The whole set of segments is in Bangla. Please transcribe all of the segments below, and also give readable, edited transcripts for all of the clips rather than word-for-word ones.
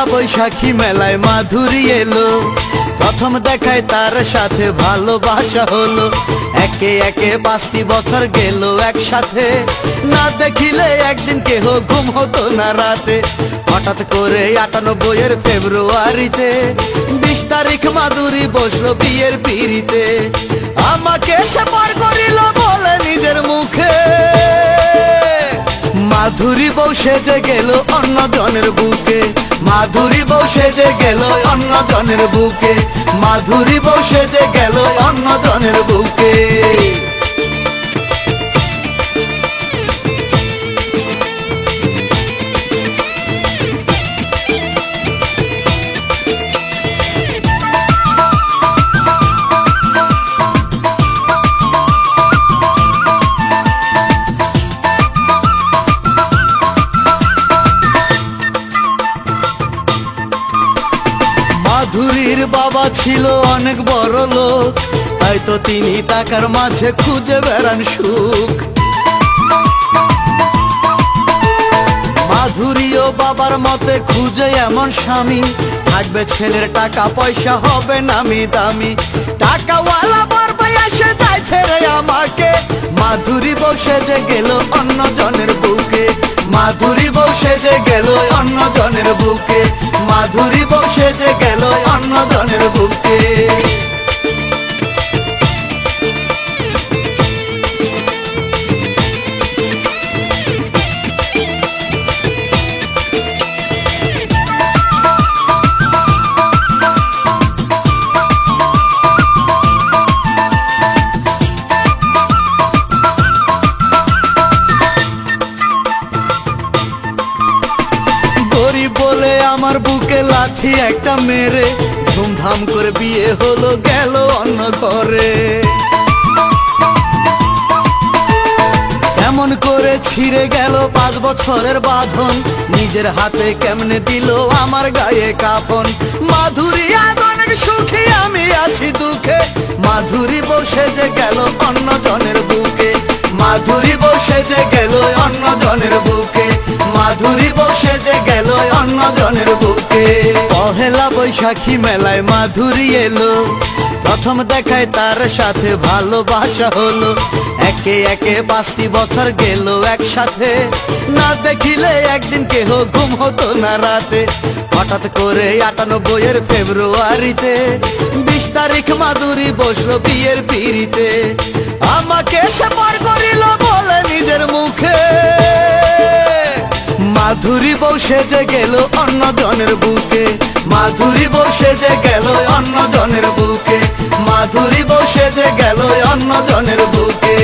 পহেলা বৈশাখী মেলায় মাধুরী এলো, প্রথম দেখায় তার সাথে ভালোবাসা হলো। একে একে 5টি বছর গেল একসাথে, না দেখিলে একদিন কেহ ঘুম হতো না রাতে। হঠাৎ করে 98 ফেব্রুয়ারিতে 20 তারিখ মাধুরী বসলো বিয়ের পিড়িতে। আমাকে সে পার করিল বলে নিজের মুখে, মাধুরী বউ সেজে গেল অন্য জনের বুকে। মাধুরী বউ সেজে গেল অন্য জনের বুকে। মাধুরী বউ সেজে গেল অন্য জনের বুকে। মাধুরীর বাবা ছিল অনেক বড় লোক, তাই তো তিনি টাকার মাঝে খুঁজে বেড়ান সুখ। মাধুরীও বাবার মতে খুঁজে এমন স্বামী, থাকবে ছেলের টাকা পয়সা হবে নামি দামি। টাকাওয়ালা বরবে এসে যায় ছেড়ে আমাকে, মাধুরী বসে যে গেল অন্য জনের বুকে। মাধুরী বসে যে গেল অন্য জনের বুকে। মাধুরী বসে যে গেল অন্য জনের বুকে। গরিব বলে আমার বুকে লাথি একটা মেরে, ধুমধাম করে বিয়ে হলো গেল অন্য ঘরে। কেমন করে ছিঁড়ে গেল 5 বছরের বাঁধন, নিজের হাতে কেমনে দিল আমার গায়ে কাফন। মাধুরী আজ অনেক সুখী, আমি আছি দুঃখে। মাধুরী বসে যে গেল অন্য জনের বুকে। মাধুরী বসে যে গেল অন্য জনের বুকে। মাধুরী বসে যে গেল অন্য জনের বুকে। পহেলা বৈশাখী মেলায় মাধুরী এলো, প্রথম দেখায় তার সাথে ভালোবাসা হলো। একে একে 5টি বছর গেল একসাথে, না দেখিলে একদিন কেহ ঘুম হতো না রাতে। হঠাৎ করে 98 ফেব্রুয়ারিতে 20 তারিখ মাধুরী বসলো বিয়ের পিড়িতে। আমাকে সে পার করিল বলে নিজের মুখে, মাধুরী বউ সেজে গেল অন্য জনের বুকে। মাধুরী বউ সেজে গেল অন্য জনের বুকে। মাধুরী বউ সেজে গেল অন্য জনের বুকে।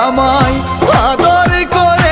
আমায় আদর করে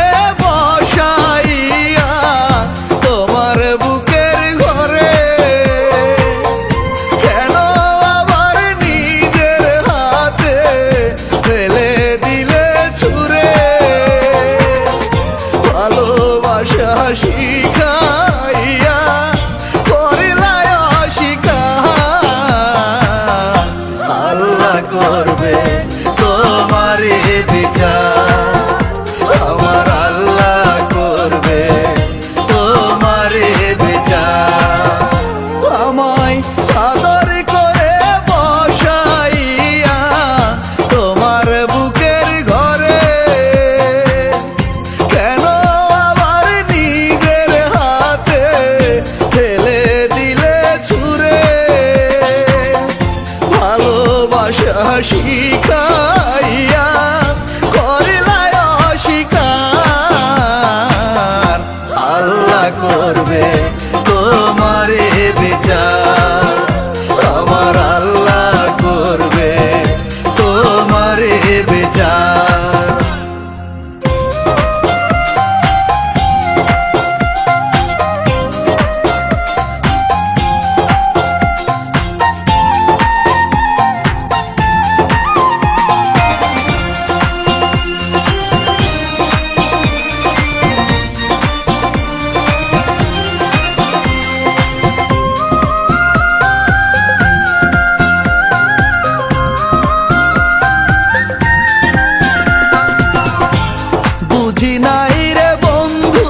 রে বন্ধু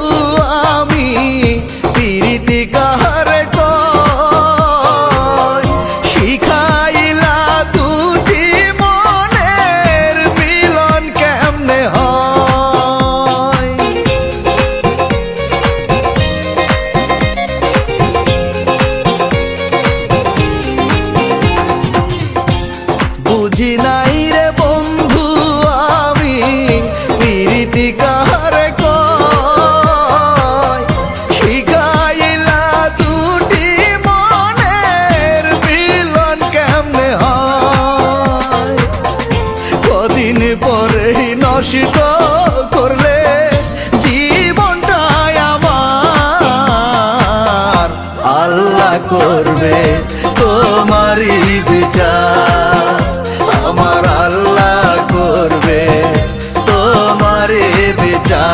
আমি পিরিতি কাহারে কয় শিখাইলা দুটি মনের মিলন কেমনে হয়। বুঝি নাই রে বন্ধু আমি পিরিতি কাহারে কয় শিখাইলা দুটি মনের মিলন কেমনে হয়। কদিন পরেই নষ্ট করলে জীবনটাই আমার, আল্লাহ করবে তোমারই বিচার, আমার আল্লাহ করবে তোমারই বিচার।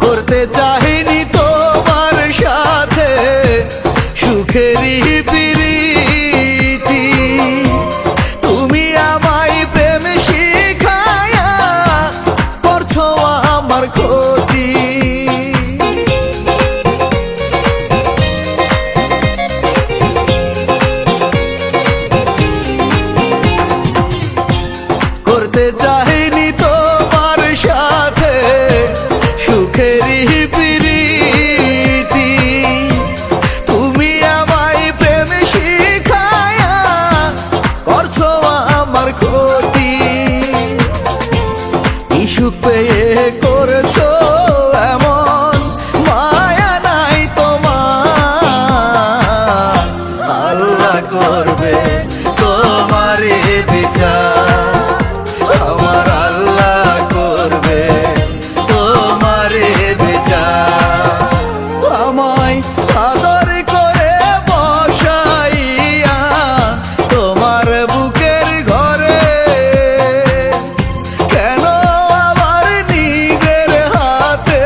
করতে চাহিনি তোমার সাথে সুখেরই প্রীতি, তুমি আমায় প্রেম শিখায়া করছো আমার ক্ষতি। করতে চাহিনি তোমার সাথে সুখেরই প্রীতি, তুমি আমায় প্রেম শিখায়া করছো আমার ক্ষতি। কি সুখ পেয়ে করছো এমন মায়া নাই তোমার, আল্লাহ করবে তোমারই বিচার, আমার আল্লাহ করবে তোমারই বিচার। আমায় আদর করে বসাইয়া তোমার বুকের ঘরে কেন আবার নিজের হাতে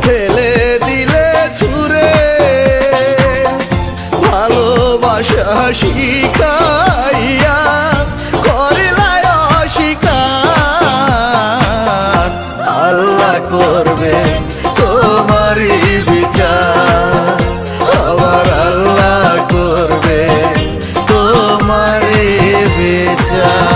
ফেলে দিলে ছুঁড়ে। ভালোবাসা শিখাইয়া করিলাই অস্বীকার, আল্লাহ করবে তোমারই বিচার, আমার আল্লাহ করবে তোমারই বিচার।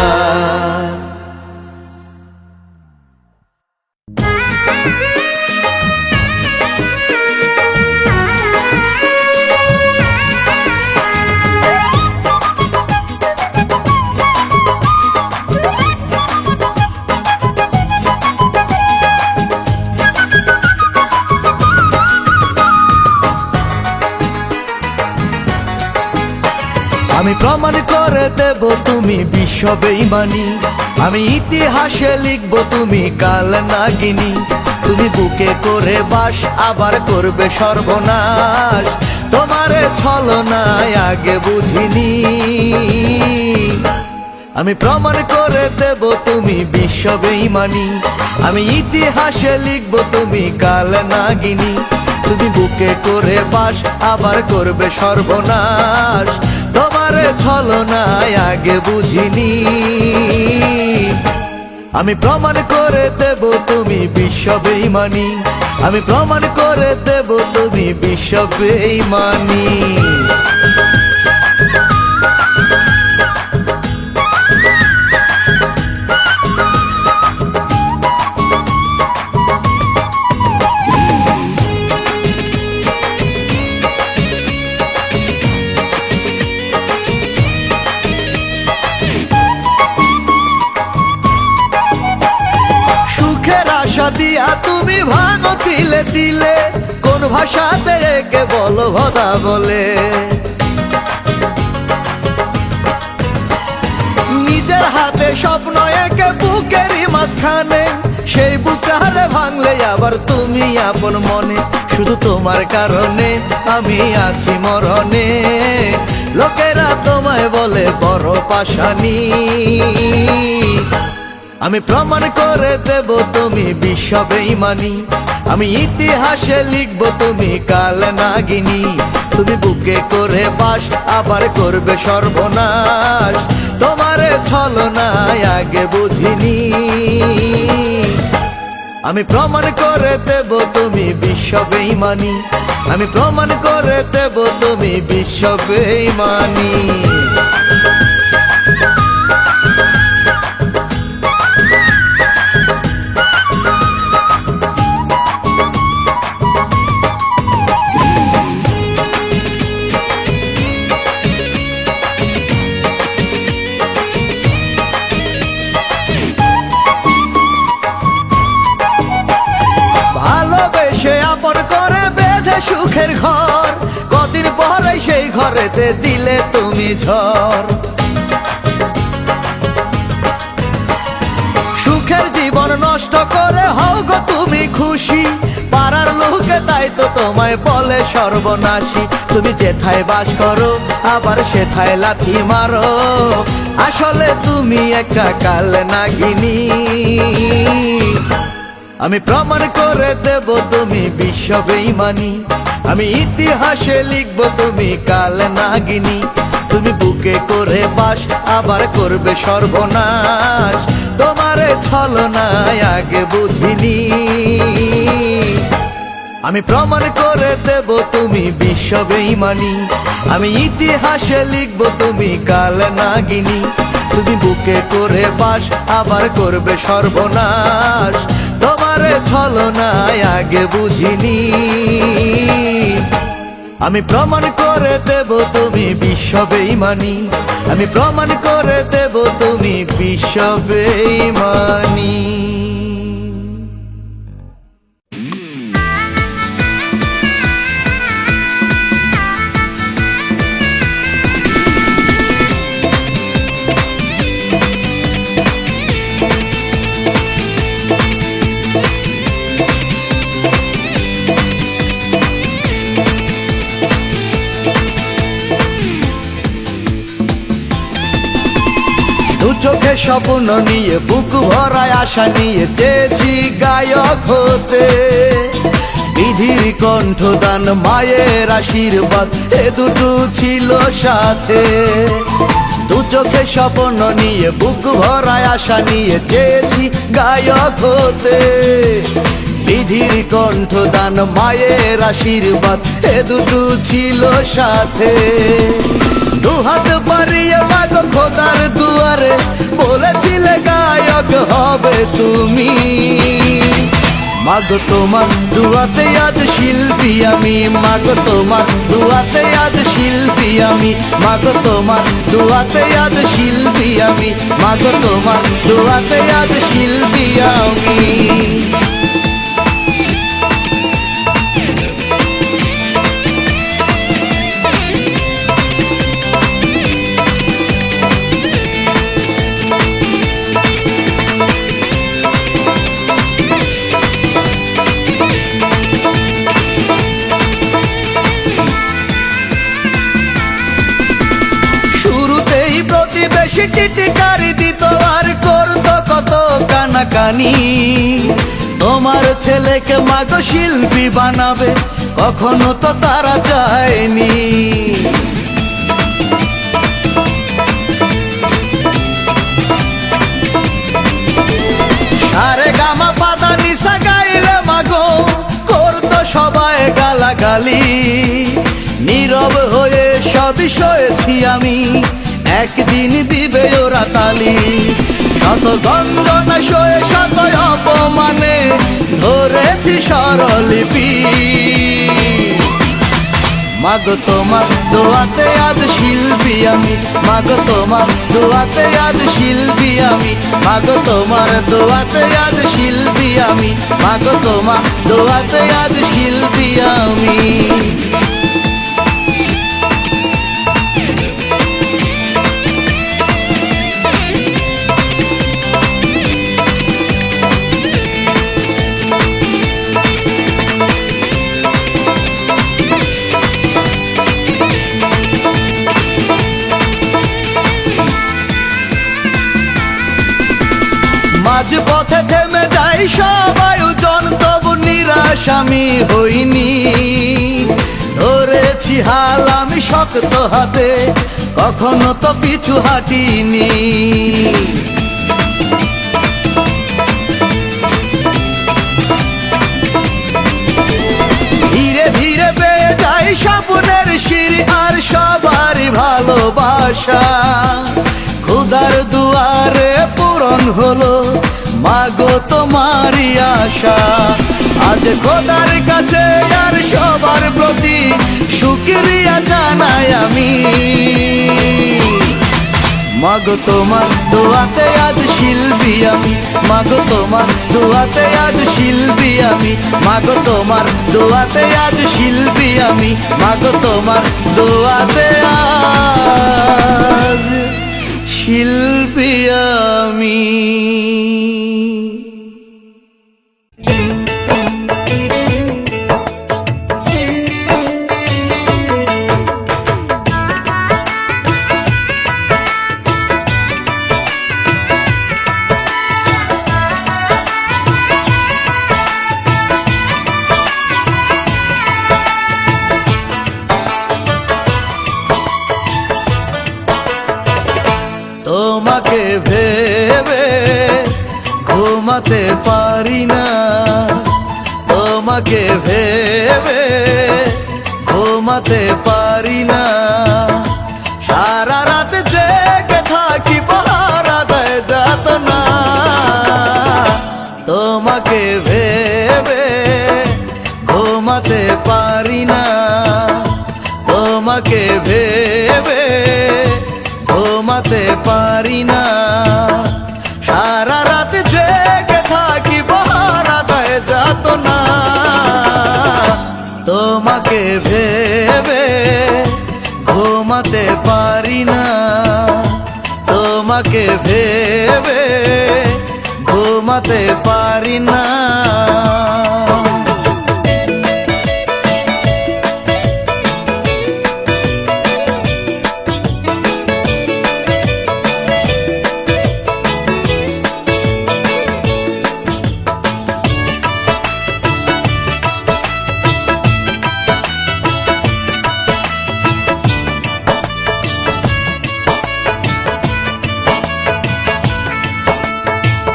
আমি প্রমাণ করে দেব তুমি বিশ্ব বেঈমানি, আমি ইতিহাসে লিখব তুমি কাল নাগিনী। তুমি বুকে করে বাস আবার করবে সর্বনাশ, তোমারে ছলনায় আগে বুঝিনি। আমি প্রমাণ করে দেব তুমি বিশ্ব বেঈমানি, আমি ইতিহাসে লিখব তুমি কাল নাগিনী। তুমি বুকে করে বাস আবার করবে সর্বনাশ, তোমারে ছলনায় আগে বুঝিনি। আমি প্রমাণ করে দেব তুমি বিশ্ব বেঈমানি, আমি প্রমাণ করে দেব তুমি বিশ্ব বেঈমানি। দিয়া তুমি ভাঙো তিলে তিলে, কোন ভাষাতে একে বলো ভদা বলে। নিজের হাতে স্বপ্ন একে বুকেরই মাঝখানে সেই বুকারে ভাঙলে আবার তুমি আপন মনে। শুধু তোমার কারণে আমি আছি মরণে, লোকেরা তোমায় বলে বড় পাষাণী। আমি প্রমাণ করে দেব তুমি বিশ্ব বেঈমানি, আমি ইতিহাসে লিখব তুমি কাল নাগিনী। তুমি বুকে করে বাস আবার করবে সর্বনাশ, তোমারে ছলনায় আগে বুঝিনি। আমি প্রমাণ করে দেব তুমি বিশ্ব বেঈমানি, আমি প্রমাণ করে দেব তুমি বিশ্ব বেঈমানি। সুখের ঘর কদিন পরে সেই ঘরেতে দিলে তুমি ঝড়। সুখের জীবন নষ্ট করে হও গো তুমি খুশি, পাড়ার লোকে তাই তো তোমায় বলে সর্বনাশী। তুমি যেথায় বাস করো আবার সেথায় লাথি মারো, আসলে তুমি একটা কাল নাগিনী। আমি প্রমাণ করে দেব তুমি বিশ্ব বেঈমানি, আমি ইতিহাসে লিখব তুমি কাল নাগিনী। তুমি বুকে করে বাস আবার করবে সর্বনাশ, তোমারে ছলনায় আগে বুঝিনি। আমি প্রমাণ করে দেব তুমি বিশ্ব বেঈমানি, আমি ইতিহাসে লিখব তুমি কাল নাগিনী। তুমি বুকে করে বাস আবার করবে সর্বনাশ, তোমারে ছলনায় আগে বুঝিনি। আমি প্রমাণ করে দেব তুমি বিশ্ব বেঈমানি, আমি প্রমাণ করে দেব তুমি বিশ্ব বেঈমানি। চোখে স্বপ্ন নিয়ে বুক ভরায় আশা নিয়ে চেয়েছি গায়ক হতে, বিধির কণ্ঠদান মায়ের আশীর্বাদ এ দুটো ছিল সাথে। দু চোখে স্বপ্ন নিয়ে বুক ভরায় আশা নিয়ে চেয়েছি গায়ক হতে, বিধির কণ্ঠদান মায়ের আশীর্বাদ এ দুটো ছিল সাথে। দুহাত বাড়িয়ে মাগো খোদার দুয়ারে বলেছিলে গায়ক হবে তুমি, মাগো তোমার দুয়াতে আজ শিল্পী আমি, মাগো তোমার দুয়াতে আজ শিল্পী আমি, মাগো তোমার দুয়াতে আজ শিল্পী আমি, মাগো তোমার দুয়াতে আজ শিল্পী আমি। টিটিকারি দিত আর করতো কত কানাকানি, তোমার ছেলেকে মাগো শিল্পী বানাবে কখনো তো তারা চায়নি। সারে গামা পাদা নিশা গাইলে মাগো করতো সবাই গালাগালি, নীরব হয়ে সবই সয়েছি আমি, একদিন দিবে ওরা তালি। শত গঞ্জনা সয়ে শত অপমানে ধরেছি স্বরলিপি, মাগো তোমার দোয়াতে আজ শিল্পী আমি, মাগো তোমার দোয়াতে আজ শিল্পী আমি, মাগো তোমার দোয়াতে আজ শিল্পী আমি, মাগো তোমার দোয়াতে আজ শিল্পী আমি। শক্ত হাতে, কখনো তো পিছু হাঁটিনি। ধীরে ধীরে পেয়ে যাই স্বপ্নের সিঁড়ি আর সবারই ভালোবাসা। খোদার দুয়ারে পূরণ হলো মাগো তোমারই আশা। আজ খোদার কাছে আর সবার প্রতি শুকরিয়া জানাই আমি। মাগো তোমার দোয়াতে আজ শিল্পী আমি, মাগো তোমার দোয়াতে আজ শিল্পী আমি, মাগো তোমার দোয়াতে আজ শিল্পী আমি, মাগো তোমার দোয়াতে আজ শিল্পী আমি। তোমাকে ভেবে ঘুমাতে পারি না, তোমাকে ভেবে ঘুমাতে পারি না। সারা রাত জেগে থাকি পাহারা দেয় যাতনা। তোমাকে ভেবে ঘুমাতে পারি না, তোমাকে ভেবে ঘুমাতে পারি না। সারা রাত জেগে থাকি পাহারা দেয় যাতনা। তোমাকে ভেবে ঘুমাতে পারি না, তোমাকে ভেবে ঘুমাতে পারি না।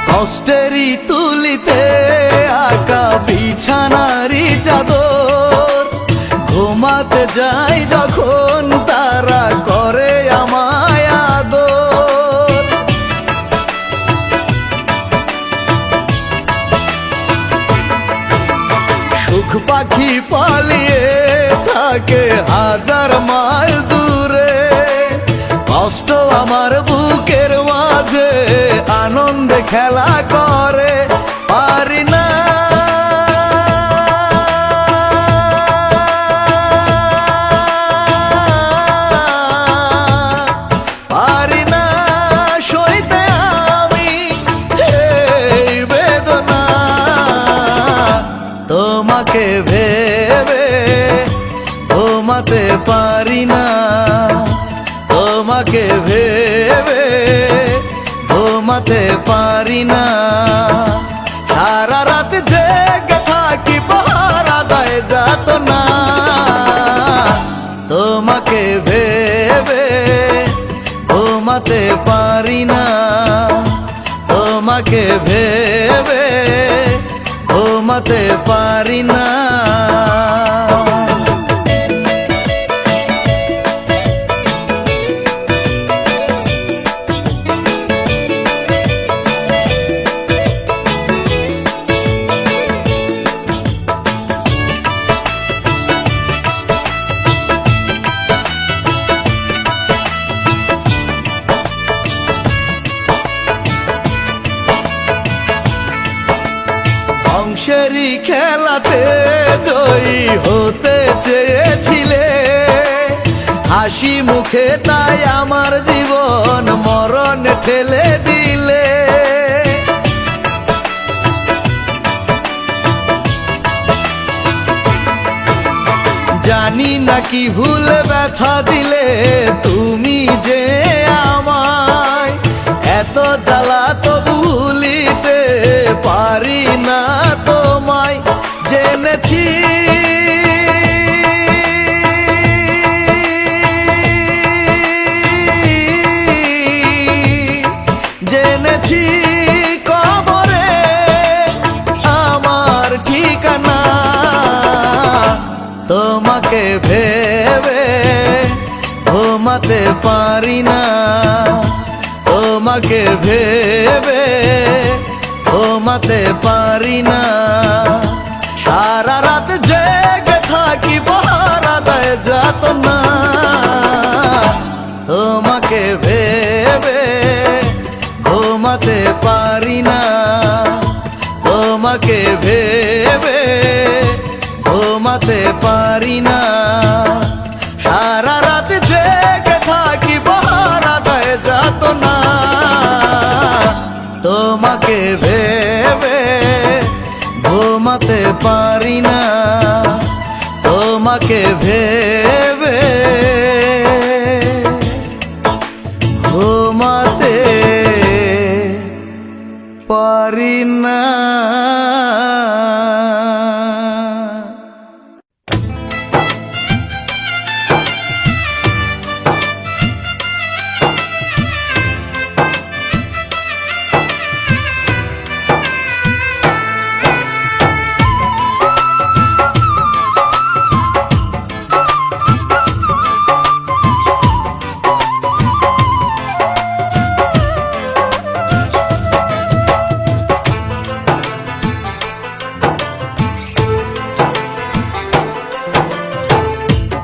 কষ্টেরই তুলিতে আঁকা বিছানারি চাদর, ঘুমাতে যাই যখন তারা করে আমায় আদর। সুখ পাখি পালিয়ে থাকে হাজার মাইল দূরে, কষ্ট আমার বুকের মাঝে আনন্দে খেলা করে পারি না। পারি না সইতে আমি এই বেদনা। তোমাকে ভেবে ঘুমাতে পারি না, তোমাকে ভেবে ঘুমাতে পারি না। সারা রাত জেগে থাকি পাহারা দেয় যাতনা। তোমাকে ভেবে ঘুমাতে পারি না, তোমাকে ভেবে ঘুমাতে পারি না। ধ্বংসেরই খেলাতে জয়ী হতে চেয়েছিলে, হাসি মুখে তাই আমার জীবন মরণ ঠেলে দিলে। জানি না কি ভুলে ব্যথা দিলে তুমি যে আমায়, এত জ্বালা তো ভুলিতে পারি না তোমায়। জেনেছি তোমাকে ভেবে ঘুমাতে পারি না, তোমাকে ভেবে ঘুমাতে পারি না। সারা রাত জেগে থাকি পহারা দেয় যাতনা, তোমাকে ভেবে ঘুমাতে পারি না, তোমাকে ভেবে ঘুমাতে পারি না। সারা রাত জেগে থাকি পহারা দেয় যাতনা, তোমাকে ভেবে ঘুমাতে পারি না, তোমাকে ভেবে ঘুমাতে পারি না।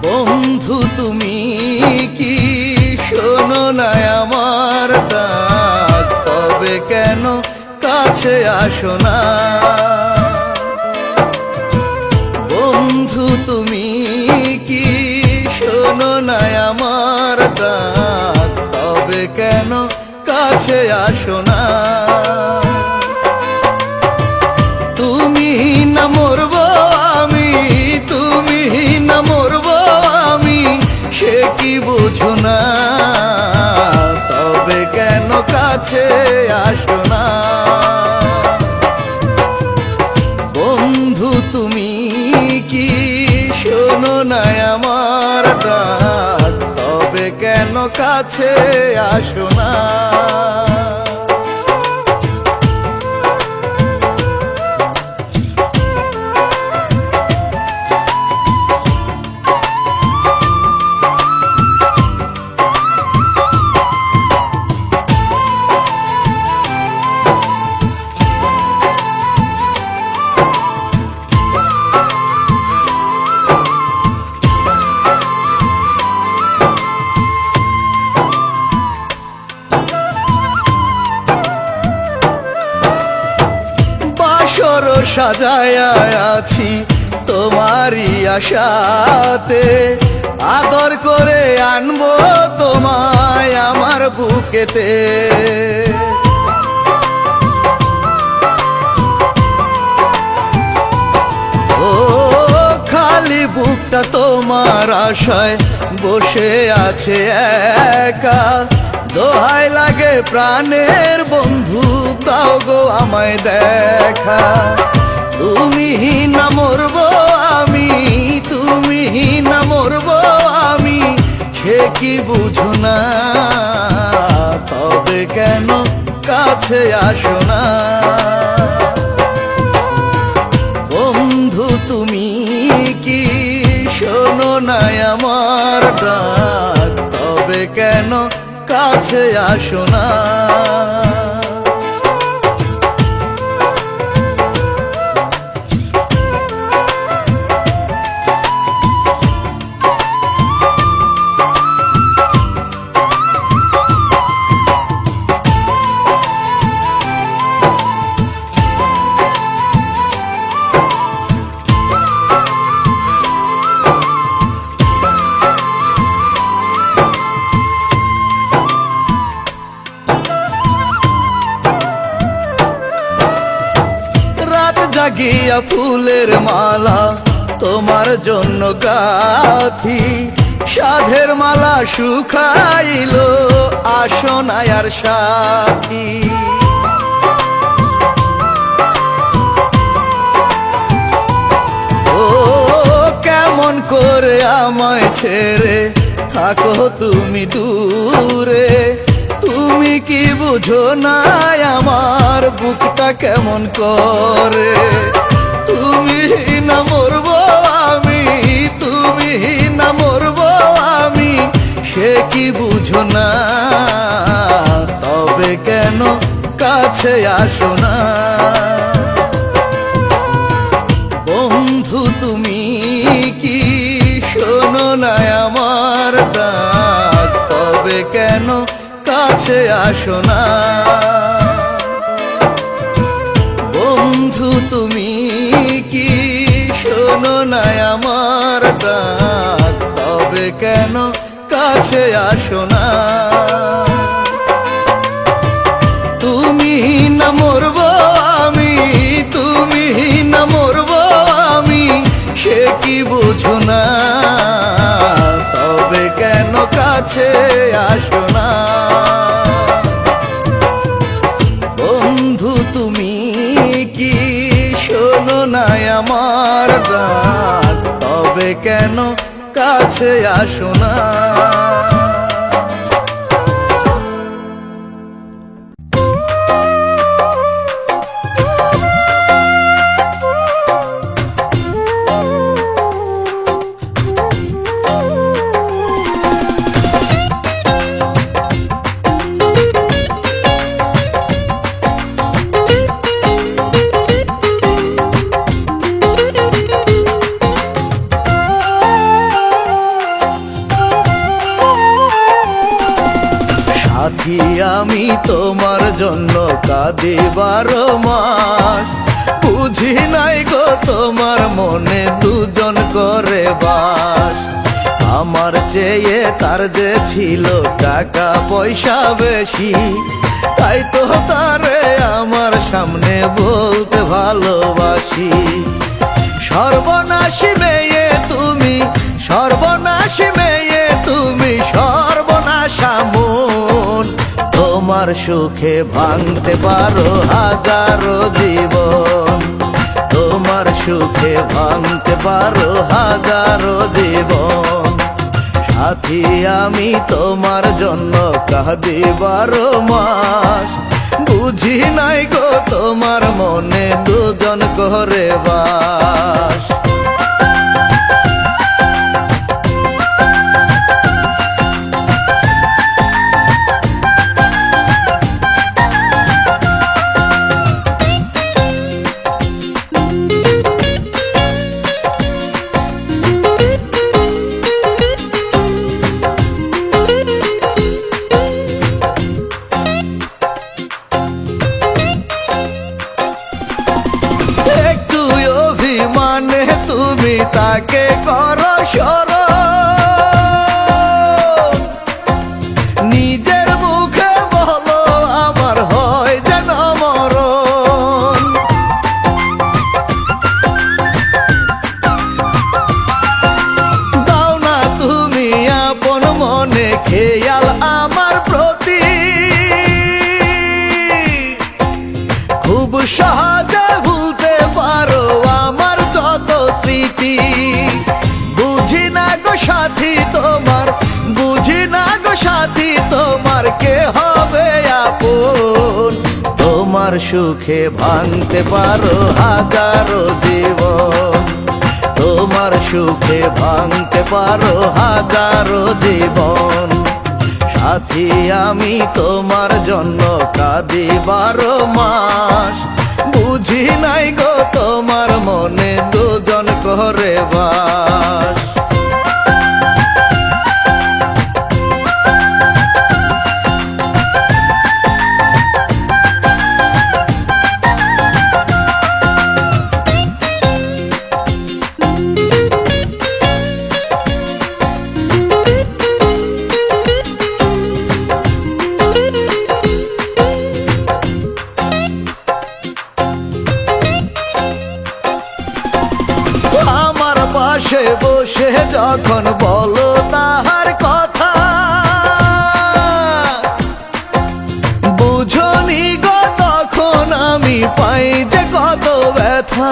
বন্ধু তুমি কি শোনো না আমার ডাক, তবে কেন কাছে আসো না? বন্ধু তুমি কি শোনো না আমার ডাক, তবে কেন কাছে আসো না? তুমি না মরবো আমি, তুমি না মরবো আমি, সে কি বুঝো না? তবে কেন কাছে আসো না? বন্ধু তুমি কি শোনো না আমার ডাক, তবে কেন কাছে আসো না? বাসর সাজায়া আছি তোমারই আশাতে, আদর করে আনবো তোমায় আমার বুকেতে। ও খালি বুকটা তোমার আশায় বসে আছে একা, দোহাই লাগে প্রাণের বন্ধু দাও গো আমায় দেখা। তুমি না মরবো আমি, তুমি না মরবো আমি, সে কি বুঝো না? তবে কেন কাছে আসো না? বন্ধু তুমি কি শোনো না আমার ডাক, তবে কেন কাছে আসো না? জাগিয়া ফুলের মালা তোমার জন্য গাথি, সাধের মালা শুকাইলো আসো না আর সাথী। ও কেমন করে আমায় ছেড়ে থাকো তুমি দূরে, তুমি কি বুঝো না আমার বুকটা কেমন করে? তুমি না মরবো আমি, তুমি কাছে আসো না। বন্ধু তুমি কি শোনো না আমার ডাক, তবে কেন কাছে আসো না। বন্ধু তুমি কি শোনো না আমার ডাক, তবে কেন কাছে আসো না। তুমি না মরবো আমি, তুমি না মরবো আমি, সে কি বুঝো না, তবে কেন কাছে আসো না। বন্ধু তুমি কি শোনো না আমার ডাক, তবে কেন কাছে আসো না। সাথী আমি তোমার জন্য কাঁদি 12 মাস, বুঝি নাই গো তোমার মনে দুজন করে বাস। আমার চেয়ে তার যে ছিল টাকা পয়সা বেশি, তাই তো তারে আমার সামনে বলতে ভালোবাসি। সর্বনাশী মেয়ে তুমি, সর্বনাশী মেয়ে তুমি, সর্বনাশা মন। তোমার সুখে ভাঙতে পারো হাজারো জীবন, তোমার সুখে ভাঙতে পারো হাজারো জীবন। সাথী আমি তোমার জন্য কাঁদি 12 মাস, বুঝি নাই গো তোমার মনে দুজন করে বাস। তুমি তাকে করো স্মরণ, নিজের মুখে বলো আমার হয় যেন মরণ। দাও না তুমি আপন মনে খেয়াল আমার প্রতি, খুব সহজে ভুলতে পারো আমার যত স্মৃতি। বুঝি না গো সাথী তোমার, বুঝি না গো সাথী তোমার কে হবে আপন। তোমার সুখে ভাঙতে পারো হাজারো জীবন, তোমার সুখে ভাঙতে পারো হাজারো জীবন। সাথী আমি তোমার জন্য কাঁদি 12 মাস, বুঝি নাই গো তোমার মনে দুজন করে বাস। পাশে বসে যখন বলো তাহার কথা, বুঝনি গো তখন আমি পাই যে কত ব্যথা।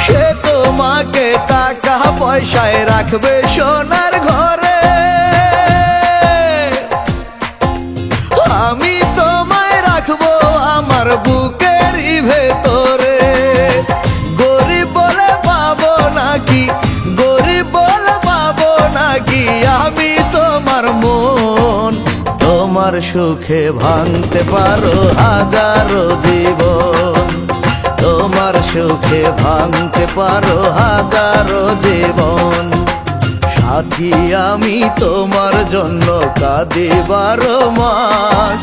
সে তোমাকে টাকা পয়সায় রাখবে সোনার ঘরে, আমি তোমায় রাখবো আমার বুকেরই ভেতরে। গরিব বলে পাবো নাকি, গরিব বলে পাবো নাকি আমি তোমার তোমার সুখে ভাঙতে পারো হাজারো জীবন, তোমার সুখে ভাঙতে পারো হাজারো জীবন। সাথী আমি তোমার জন্য কাঁদি 12 মাস,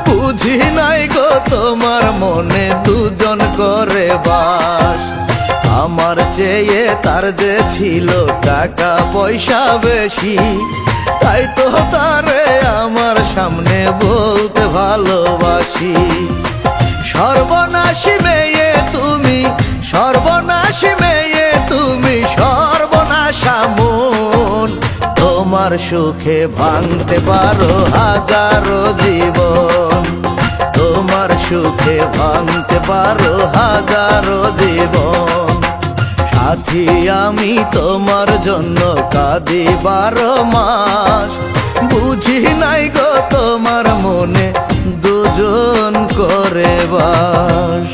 বুঝি নাই গো তোমার মনে দুজন করে বাস। আমার চেয়ে তার যে ছিল টাকা পয়সা বেশি, তাই তো তারে আমার সামনে বলতে ভালোবাসি। সর্বনাশী মেয়ে তুমি, সর্বনাশী মেয়ে তুমি, সর্বনাশা মন। তোমার সুখে ভাঙতে পারো হাজারো জীবন, তোমার সুখে ভাঙতে পারো হাজারো জীবন। সাথী আমি তোমার জন্য কাঁদি 12 মাস, বুঝি নাই গো তোমার মনে দুজন করে বাস।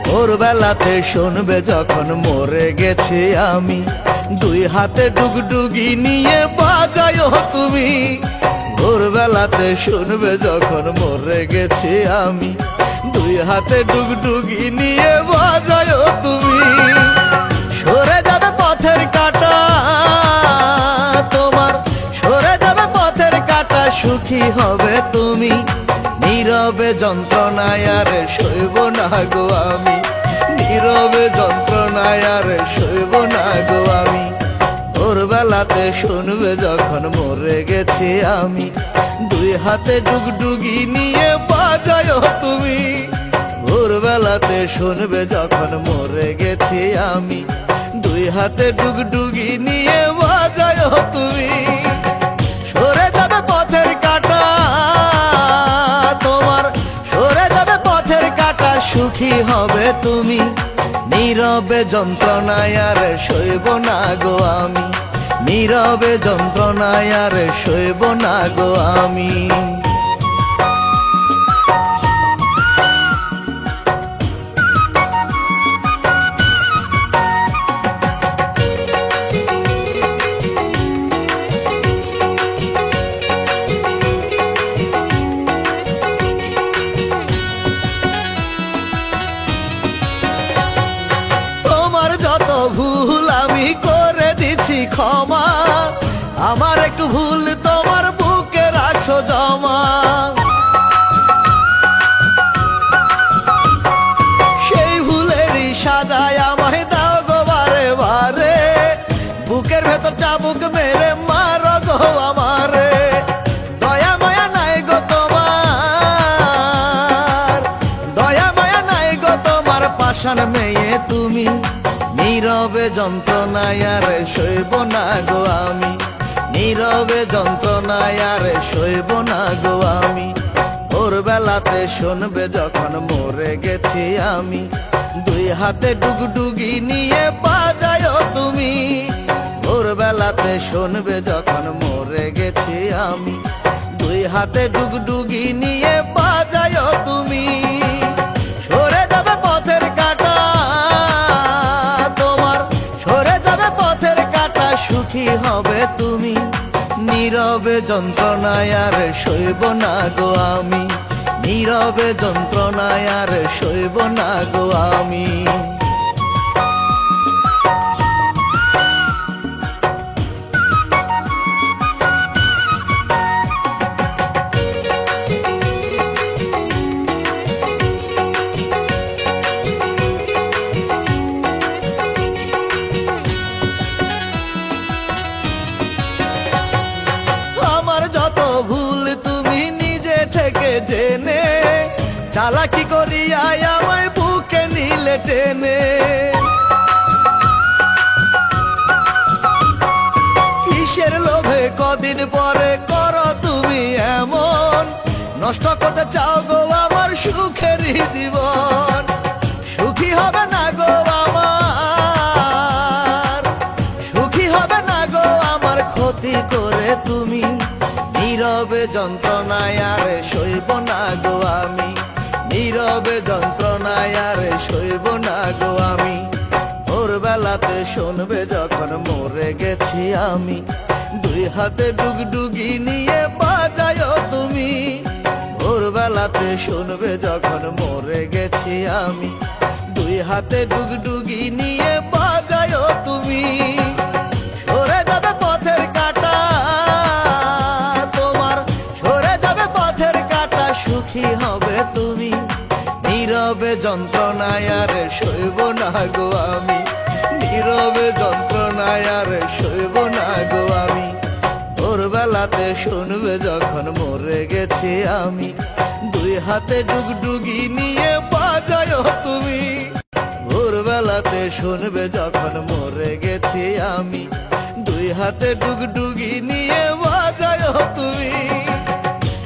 ভোরবেলাতে শুনবে যখন মরে গেছি আমি, 2 হাতে ডুগডুগি নিয়ে বাজায়ো তুমি। ভোরবেলাতে শুনবে যখন মরে গেছি আমি, 2 হাতে ডুগডুগি নিয়ে বাজায়ো তুমি। সরে যাবে পথের কাঁটা তোমার, সরে যাবে পথের কাঁটা, সুখী হবে তুমি। নীরবে যন্ত্রণায় আর সইব না গো আমি, নীরবে যন্ত্রণায় আর সইব না গো আমি। ভোরবেলাতে শুনবে যখন মরে গেছি আমি, 2 হাতে ডুগডুগি নিয়ে বাজায়ো তুমি। ভোরবেলাতে শুনবে যখন মরে গেছি আমি, 2 হাতে ডুগডুগি নিয়ে বাজায়ো তুমি। সরে যাবে পথের কাঁটা তোমার, সরে যাবে পথের কাঁটা, সুখী হবে তুমি। নীরবে যন্ত্রণায় আর সইব না গো আমি, নীরবে যন্ত্রণায় আর সইব না গো আমি। ভুল আমি করে দিছি ক্ষমা, আমার একটু ভুল তোমার বুকে রাখছো জমা। সেই ভুলেরই সাজায় আমায় দাও গো বারে বারে, বুকের ভেতর চাবুক মেরে মারো গো আমারে। দয়া মায়া নাই গো তোমার, দয়া মায়া নাই গো তোমার, পাষাণ মেয়ে তুমি। নীরবে যন্ত্রণায় আর সইব না গো আমি, নীরবে যন্ত্রণায় আর সইব না গো আমি। ভোরবেলাতে শুনবে যখন মরে গেছি আমি, 2 হাতে ডুগডুগি নিয়ে বাজায়ো তুমি। ভোরবেলাতে শুনবে যখন মরে গেছি আমি, 2 হাতে ডুগডুগি নিয়ে বাজায়ো তুমি। সরে যাবে পথের কাঁটা তোমার, সরে যাবে পথের কাঁটা, সুখী হবে তুমি। নীরবে যন্ত্রণায় আর সইব না গো আমি, নীরবে যন্ত্রণায় আর সইব না গো আমি। জেনে চালাকি করিয়া আমায় বুকে নিলে টেনে। কিসের লোভে কদিন পরে করো তুমি এমন, নষ্ট করতে চাও গো আমার সুখের জীবন। সুখী হবে না গো ক্ষতি করে তুমি। নীরবে যন্ত্রণায় আর সইব না গো আমি, নীরবে যন্ত্রণায় আর সইব না গো আমি। ভোরবেলাতে শুনবে যখন মরে গেছি আমি, দুই হাতে ডুগডুগি নিয়ে বাজায় তুমি। ভোরবেলাতে শুনবে যখন মরে গেছি আমি, দুই হাতে ডুগডুগি নিয়ে বাজায় তুমি। সরে যাবে পথের কাঁটা তোমার, সরে যাবে পথের কাঁটা, সুখী হবে তুমি। নীরবে যন্ত্রণায় আর সইব না গো আমি, নীরবে যন্ত্রণায় আর সইব না গো আমি। ভোরবেলাতে শুনবে যখন মরে গেছি আমি, দুই হাতে ডুগডুগি নিয়ে বাজায় তুমি। ভোরবেলাতে শুনবে যখন মরে গেছি আমি, দুই হাতে ডুগডুগি নিয়ে বাজায় তুমি।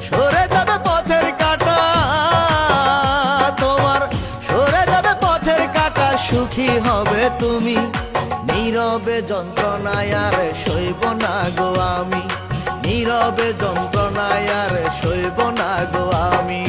সরে যাবে পথের কাঁটা তোমার, সরে যাবে পথের কাঁটা, সুখী হবে তুমি। নীরবে যন্ত্রণায় আর সইব না গো আমি, নীরবে যন্ত্রণায় আর সইব না গো আমি।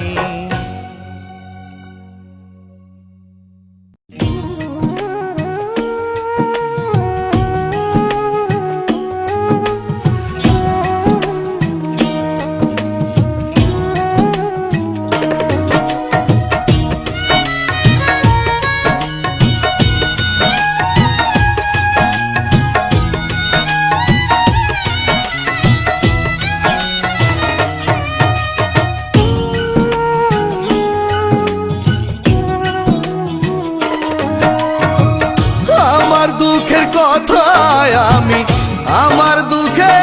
আমার দুঃখের কথায় আমি, আমার দুঃখে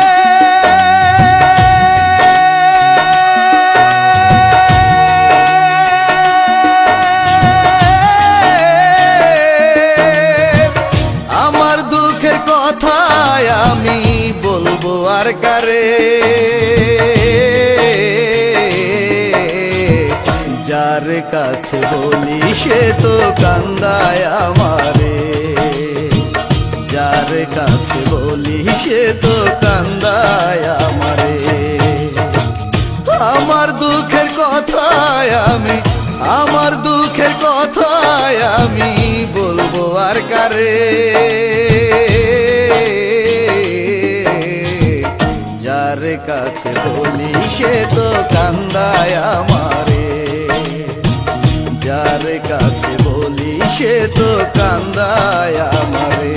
আমার দুঃখের কথায় আমি বলবো আর কারে। যার কাছে বলি সে তো কান্দায় আমারে, যার কাছে বলি সে তো কান্দায় আমারে। আমার দুঃখের কথায় আমি, আমার দুঃখের কথায় আমি বলবো আর কারে। যার কাছে বলি সে তো কান্দায় আমারে, যার কাছে বলি সে তো কান্দায় আমারে।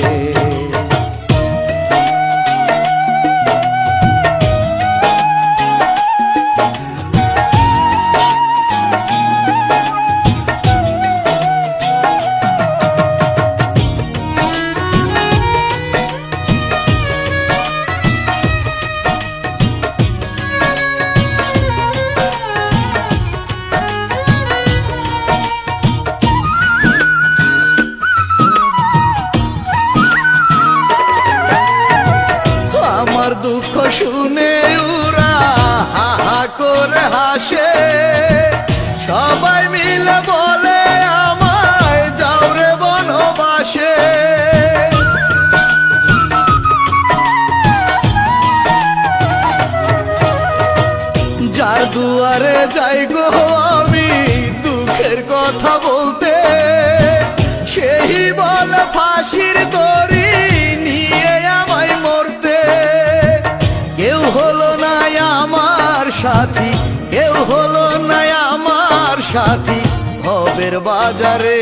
দুঃখ শুনে ওরা হা হা করে হাসে, সবাই মিলে বলে আমায় যাও রে বনবাসে। যার দুয়ারে যাই গো আমি দুঃখের কথা বলতে, সেই বলে ফাঁসির দড়ি নিয়ে আমায় মরতে। কেউ হলো না আমার সাথী, কেউ হলো না আমার সাথী ভবের বাজারে।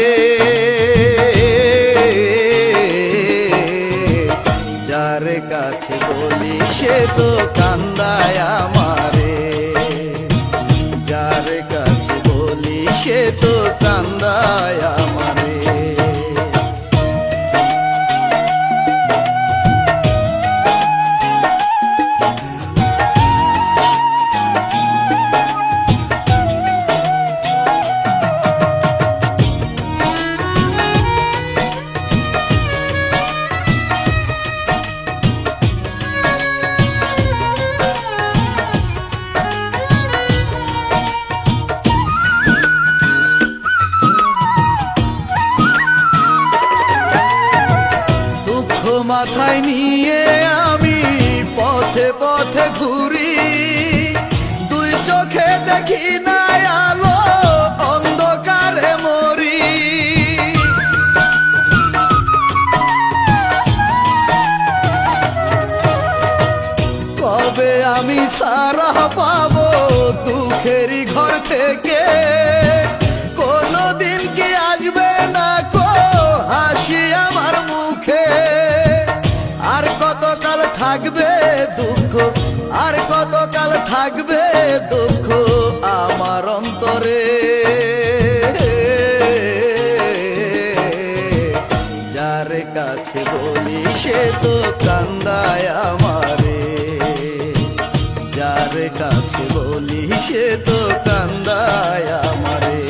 যার কাছে বলি সে তো কান্দায় আমারে, যার কাছে বলি সে তো কান্দায় আমারে। মাথায় নিয়ে আমি পথ পথে পথে ঘুরি, দুই চোখে দেখি না আলো, অন্ধকারে মরি। কবে আমি সারা পাবো দুঃখেরই ঘর থেকে, কোনদিন কি আসবে না কো হাসি আমার মুখে? আর কতকাল থাকবে দুঃখ, আর কতকাল থাকবে দুঃখ আমার অন্তরে? যার কাছে বলি সে তো কান্দায় আমারে, যার কাছে বলি সে তো কান্দায় আমারে।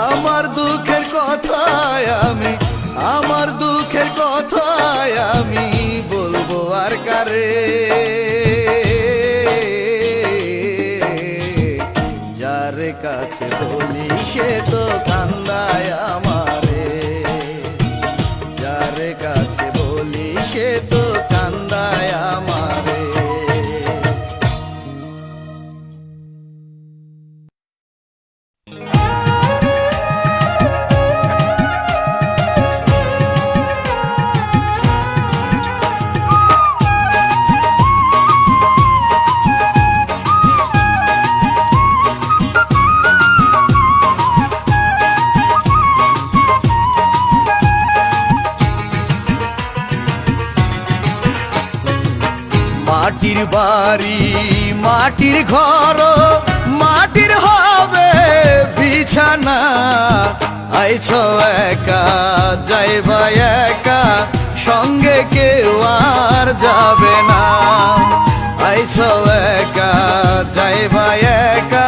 আমার দুঃখের কথায় আমি, আমার দুঃখের কথায় আমি বলবো আর কারে? যার কাছে বলি সে তো কান্দায় আমারে, যার কাছে বলি সে তো কান্দায় আমারে। মাটির বাড়ি মাটির ঘর, মাটির হবে বিছানা। আইছ একা যাইবা একা, সঙ্গে কেউ আর যাবে না। আইছ একা যাইবা একা,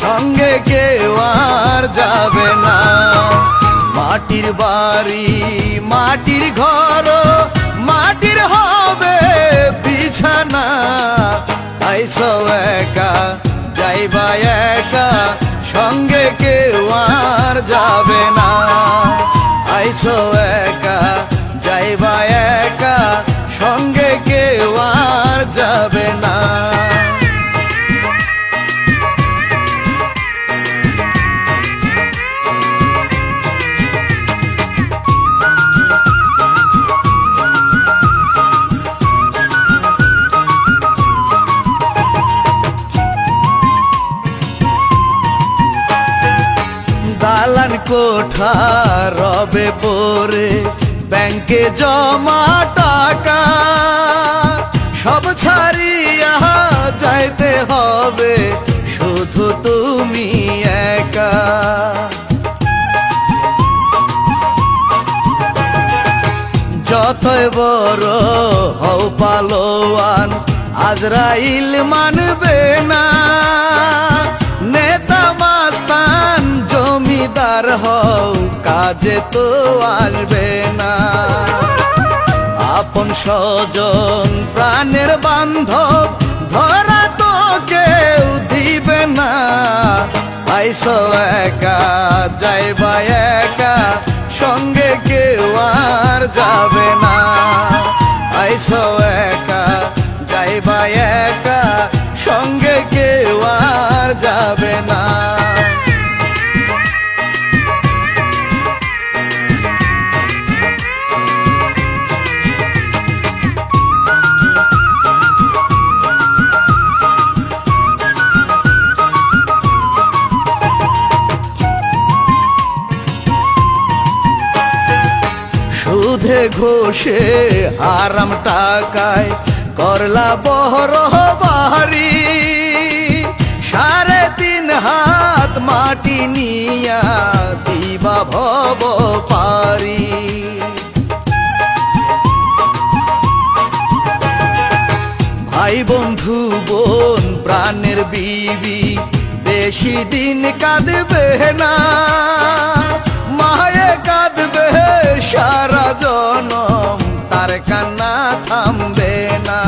সঙ্গে কেউ আর যাবে না। মাটির বাড়ি মাটির ঘর, মাটির হবে বিছানা। আইছ একা যাইবা একা, সঙ্গে কেউ আর যাবে না। আইছ একা যাইবা একা, সঙ্গে কেউ আর যাবে না। দালান কোঠা রবে পরে, ব্যাংকে জমা টাকা সব ছাড়িয়া যাইতে হবে শুধু তুমি একা। যতই বড় হও পালোয়ান, আজরাইল মানবে না। নেতা মাস্তান জমিদার হও, কাজে তো আসবে না। আপন স্বজন প্রাণের বান্ধব, ধরা তো কেউ দিবে না। আইস একা যাইবা একা, সঙ্গে কেউ আর যাবে না। আইস একা যাইবা একা, সঙ্গে কেউ আর যাবে না। সুদে ঘোষে হারাম টাকায় করলা বহর বাড়ি। 3.5 হাত মাটি নিয়া দিবা ভব পারি। ভাই বন্ধু বোন প্রাণের বিবি, বেশি দিন কাঁদবে না। মায়ে কাঁদবে সারা জনম, তার কান্না থামবে না।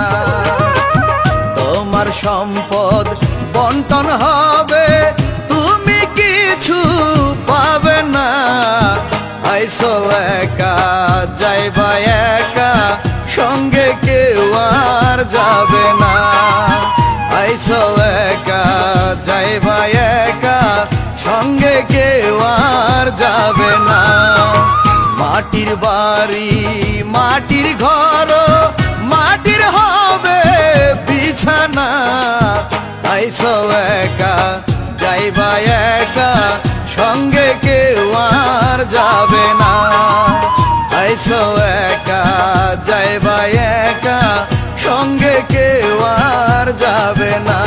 তোমার সম্পদ বন্টন হবে, তুমি কিছু পাবে না। আইসো একা যাইবা একা, সঙ্গে কেউ যাবে না। মাটির বাড়ি মাটির ঘর মাটির হবে বিছানা, আইসো একা যাইবা একা সঙ্গে কেউ আর যাবে না। আইসো একা যাইবা একা সঙ্গে কেউ আর যাবে না।